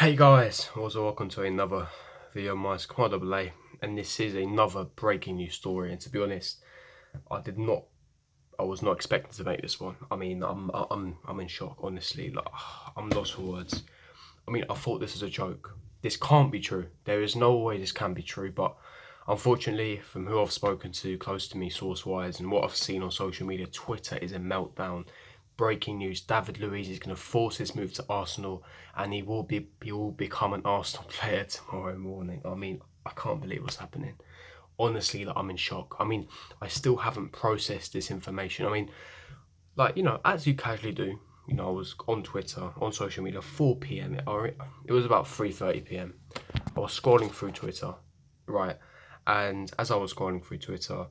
Hey guys, also welcome to another video of my Squad A, and this is another breaking news story. And to be honest, I was not expecting to make this one. I mean, I'm in shock, honestly. Like, I'm lost for words. I mean, I thought this was a joke. This can't be true. There is no way this can be true. But unfortunately, from who I've spoken to, close to me, source-wise, and what I've seen on social media, Twitter is a meltdown. Breaking news: David Luiz is going to force his move to Arsenal, and he will become an Arsenal player tomorrow morning. I mean, I can't believe what's happening. Honestly, like, I'm in shock. I mean, I still haven't processed this information. I mean, like, as you casually do. I was on Twitter, on social media, 4 p.m. It was about 3:30 p.m. I was scrolling through Twitter, right? And as I was scrolling through Twitter,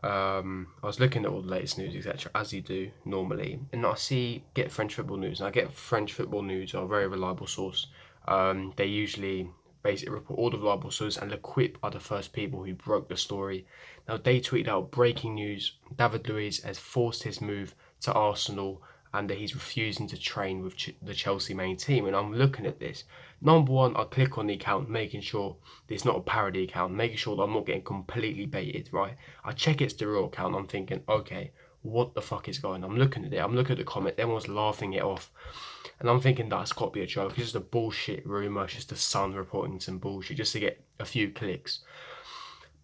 I was looking at all the latest news, etc., as you do normally, and I see Get French Football News. And I get French Football News are a very reliable source. They usually basically report all the reliable sources, and L'Equipe are the first people who broke the story. Now they tweeted out breaking news: David Luiz has forced his move to Arsenal, and that he's refusing to train with the Chelsea main team. And I'm looking at this. Number one, I click on the account, making sure it's not a parody account, making sure that I'm not getting completely baited, right? I check it's the real account. I'm thinking, okay, what the fuck is going on? I'm looking at it. I'm looking at the comment. Everyone's laughing it off. And I'm thinking that's got to be a joke. It's just a bullshit rumour. It's just the Sun reporting some bullshit just to get a few clicks.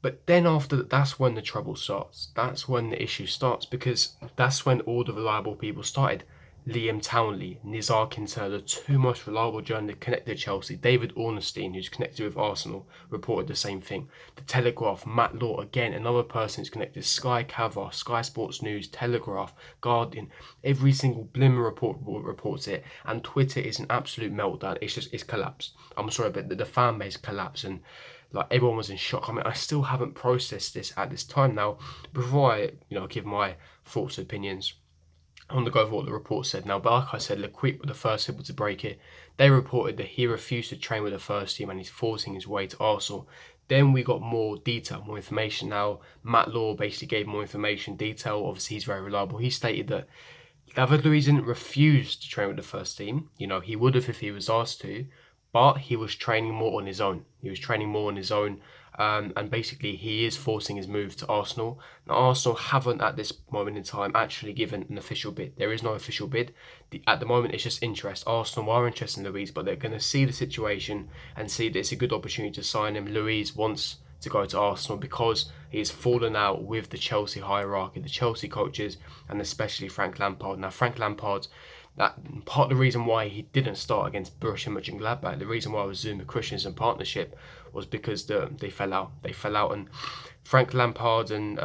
But then after that, that's when the trouble starts. That's when the issue starts, because that's when all the reliable people started. Liam Townley, Nizar Kinter, the two most reliable journalists connected to Chelsea. David Ornstein, who's connected with Arsenal, reported the same thing. The Telegraph, Matt Law, again, another person who's connected. Sky Cover, Sky Sports News, Telegraph, Guardian, every single blimmer report reports it. And Twitter is an absolute meltdown. It's collapsed. I'm sorry, but the fan base collapsed, and like, everyone was in shock. I mean, I still haven't processed this at this time. Now, before I, give my thoughts and opinions, I want to go over what the report said now. But like I said, L'Equipe were the first people to break it. They reported that he refused to train with the first team and he's forcing his way to Arsenal. Then we got more detail, more information. Now, Matt Law basically gave more information, detail. Obviously, he's very reliable. He stated that David Luiz didn't refuse to train with the first team. He would have if he was asked to, but he was training more on his own. And basically he is forcing his move to Arsenal. Now, Arsenal haven't at this moment in time actually given an official bid. There is no official bid. At the moment, it's just interest. Arsenal are interested in Luiz, but they're going to see the situation and see that it's a good opportunity to sign him. Luiz wants to go to Arsenal because he has fallen out with the Chelsea hierarchy, the Chelsea coaches, and especially Frank Lampard. Now, Frank Lampard, that part of the reason why he didn't start against Borussia Mönchengladbach, the reason why it was Zuma Christensen partnership, was because they fell out. And Frank Lampard and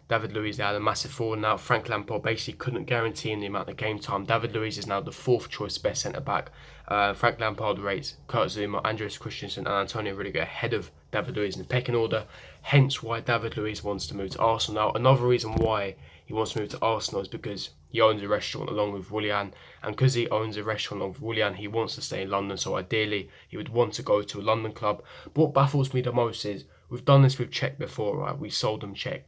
David Luiz, they had a massive falling out. Frank Lampard basically couldn't guarantee him the amount of game time. David Luiz is now the fourth choice best centre back. Frank Lampard rates Kurt Zouma, Andreas Christensen, and Antonio Rudiger ahead of David Luiz in the pecking order. Hence why David Luiz wants to move to Arsenal. Now, another reason why he wants to move to Arsenal is because he owns a restaurant along with Willian, and because he owns a restaurant along with Willian, he wants to stay in London. So ideally, he would want to go to a London club. But what baffles me the most is we've done this with Czech before, right? We sold him Czech.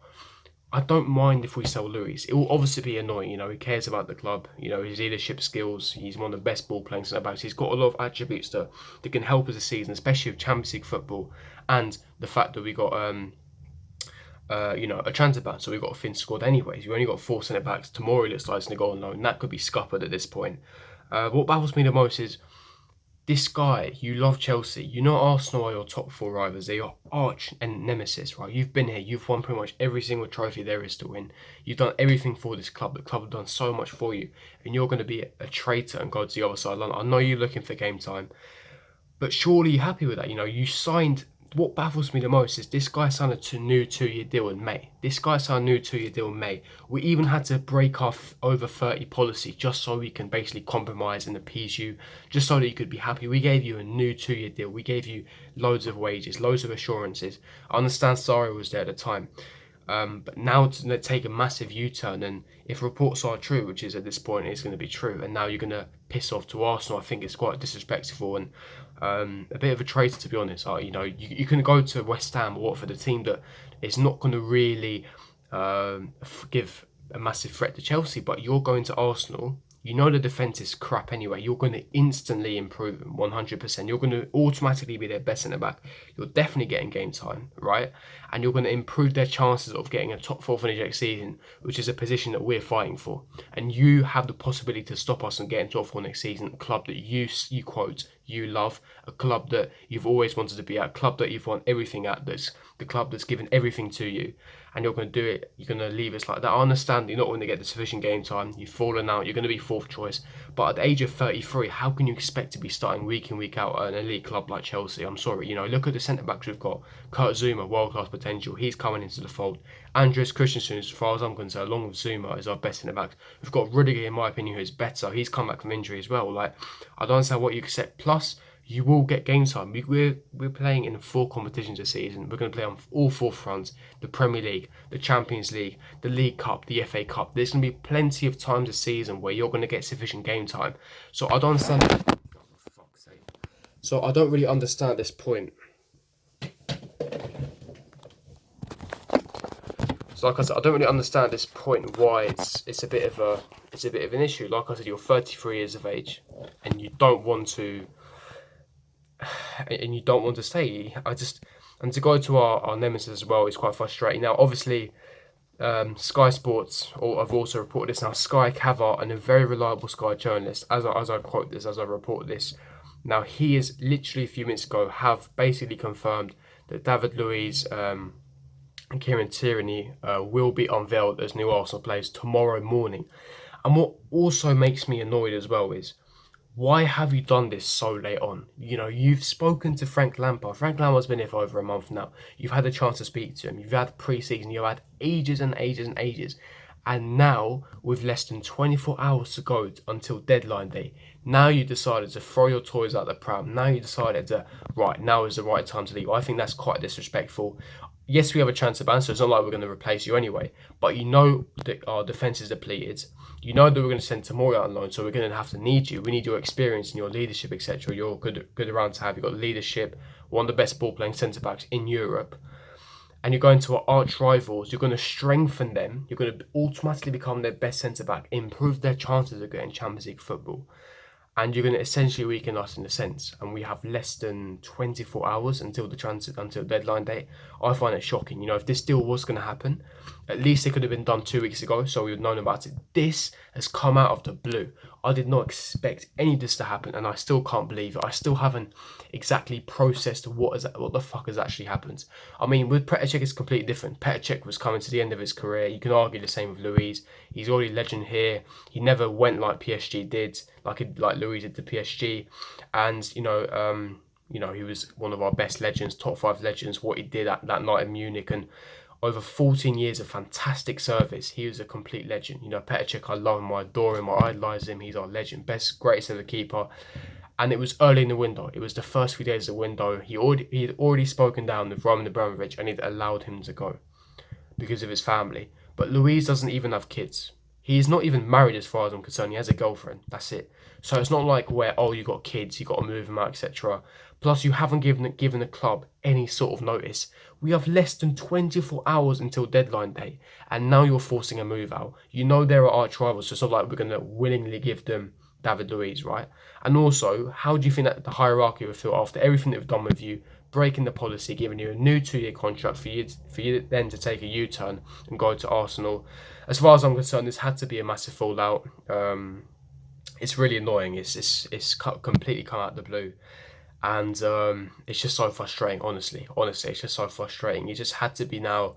I don't mind if we sell Luiz. It will obviously be annoying, he cares about the club, his leadership skills, he's one of the best ball playing centre backs. He's got a lot of attributes that can help us this season, especially with Champions League football, and the fact that we got a transfer ban, so we've got a thin squad anyways. We only got four centre backs. Tomorrow looks like it's going to go on loan. That could be scuppered at this point. What baffles me the most is this guy. You love Chelsea. Arsenal are your top four rivals. They're your arch and nemesis, right? You've been here. You've won pretty much every single trophy there is to win. You've done everything for this club. The club have done so much for you, and you're going to be a traitor and go to the other side of London. I know you're looking for game time, but surely you're happy with that. You signed. What baffles me the most is this guy signed a new two-year deal in May. We even had to break off over 30 policy just so we can basically compromise and appease you, just so that you could be happy. We gave you a new 2-year deal. We gave you loads of wages, loads of assurances. I understand Sarri was there at the time. But now to take a massive U-turn, and if reports are true, which is at this point is going to be true, and now you're going to piss off to Arsenal, I think it's quite disrespectful and a bit of a traitor, to be honest. You can go to West Ham or Watford, a team that is not going to really give a massive threat to Chelsea, but you're going to Arsenal You know the defence is crap anyway. You're going to instantly improve them 100%. You're going to automatically be their best centre back. You're definitely getting game time, right? And you're going to improve their chances of getting a top four finish next season, which is a position that we're fighting for. And you have the possibility to stop us and getting top four next season. A club that you quote, you love, a club that you've always wanted to be at, a club that you've won everything at, that's the club that's given everything to you, and you're going to do it, you're going to leave us like that. I understand you're not going to get the sufficient game time, you've fallen out, you're going to be fourth choice, but at the age of 33, how can you expect to be starting week in, week out at an elite club like Chelsea? I'm sorry, look at the centre-backs we've got. Kurt Zouma, world-class potential, he's coming into the fold. Andreas Christensen, as far as I'm concerned, along with Zouma, is our best centre-backs. We've got Rudiger, in my opinion, who is better. He's come back from injury as well. I don't understand what you accept. Plus, you will get game time. We're playing in 4 competitions this season. We're going to play on all 4 fronts: the Premier League, the Champions League, the League Cup, the FA Cup. There's going to be plenty of times this season where you're going to get sufficient game time. So I don't understand. Oh, for fuck's sake. So I don't really understand this point. So like I said, I don't really understand this point why it's a bit of an issue. Like I said, you're 33 years of age, and you don't want to. And you don't want to stay. And to go to our nemesis as well is quite frustrating. Now, obviously, Sky Sports have also reported this. Now, Sky Cavart, and a very reliable Sky journalist, as I quote this, as I report this. Now, he is literally a few minutes ago have basically confirmed that David Luiz and Kieran Tierney will be unveiled as new Arsenal players tomorrow morning. And what also makes me annoyed as well is, why have you done this so late on? You've spoken to Frank Lampard. Frank Lampard's been here for over a month now. You've had the chance to speak to him. You've had pre-season. You've had ages and ages and ages. And now, with less than 24 hours to go until deadline day, now you decided to throw your toys out the pram. Now you decided now is the right time to leave. I think that's quite disrespectful. Yes, we have a chance of ban, so it's not like we're going to replace you anyway. But that our defence is depleted. You know that we're going to send Tomori out on loan, so we're going to have to need you. We need your experience and your leadership, etc. You're good around to have. You've got leadership, one of the best ball-playing centre-backs in Europe. And you're going to our arch rivals. You're going to strengthen them. You're going to automatically become their best centre-back, improve their chances of getting Champions League football. And you're going to essentially weaken us in a sense. And we have less than 24 hours until deadline date. I find it shocking. If this deal was going to happen, at least it could have been done 2 weeks ago, so we would have known about it. This has come out of the blue. I did not expect any of this to happen, and I still can't believe it. I still haven't exactly processed what the fuck has actually happened. I mean, with Petr Cech, it's completely different. Petr Cech was coming to the end of his career. You can argue the same with Luiz. He's already legend here. He never went like PSG did, like Luiz did to PSG, and he was one of our best legends, top 5 legends. What he did at that night in Munich, and over 14 years of fantastic service, he was a complete legend. Petr Cech, I love him, I adore him, I idolise him. He's our legend, greatest ever keeper. And it was early in the window. It was the first few days of the window. He had already spoken down with Roman Abramovich, and he'd allowed him to go because of his family. But Luiz doesn't even have kids. He is not even married as far as I'm concerned. He has a girlfriend. That's it. So it's not like where, you got kids, you got to move them out, etc. Plus, you haven't given the club any sort of notice. We have less than 24 hours until deadline day, and now you're forcing a move out. There are arch rivals, so it's not like we're going to willingly give them David Luiz, right? And also, how do you think that the hierarchy would feel after everything they've done with you, breaking the policy, giving you a new 2-year contract for you then to take a U-turn and go to Arsenal? As far as I'm concerned, this had to be a massive fallout. It's really annoying. It's completely come out of the blue. And it's just so frustrating, honestly. Honestly, it's just so frustrating. It just had to be now.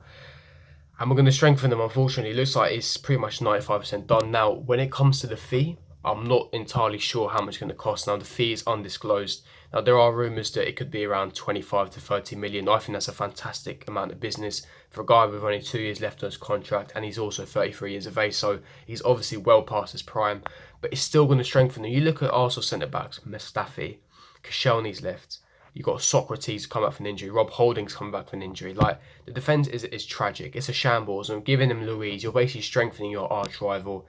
And we're going to strengthen them, unfortunately. It looks like it's pretty much 95% done. Now, when it comes to the fee, I'm not entirely sure how much it's going to cost. Now, the fee is undisclosed. Now, there are rumours that it could be around 25 to 30 million. I think that's a fantastic amount of business for a guy with only 2 years left on his contract. And he's also 33 years of age. So he's obviously well past his prime. But it's still going to strengthen them. You look at Arsenal centre-backs, Mustafi, Koscielny's left. You've got Socrates come back from an injury. Rob Holding's come back from an injury. The defence is tragic. It's a shambles. And giving him Luiz, you're basically strengthening your arch rival.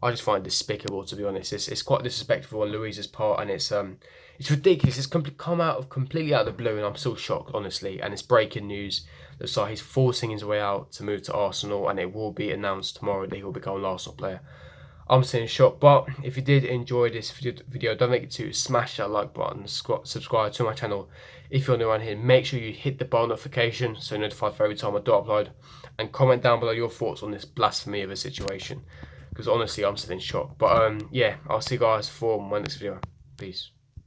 I just find it despicable, to be honest. It's quite disrespectful on Luiz's part, and it's ridiculous. It's come out completely out of the blue, and I'm still shocked, honestly. And it's breaking news. Looks like he's forcing his way out to move to Arsenal, and it will be announced tomorrow that he will become an Arsenal player. I'm still in shock. But if you did enjoy this video, don't forget to smash that like button, subscribe to my channel. If you're new around here, make sure you hit the bell notification so you're notified for every time I do upload, and comment down below your thoughts on this blasphemy of a situation, because honestly I'm still in shock. But yeah, I'll see you guys for my next video. Peace.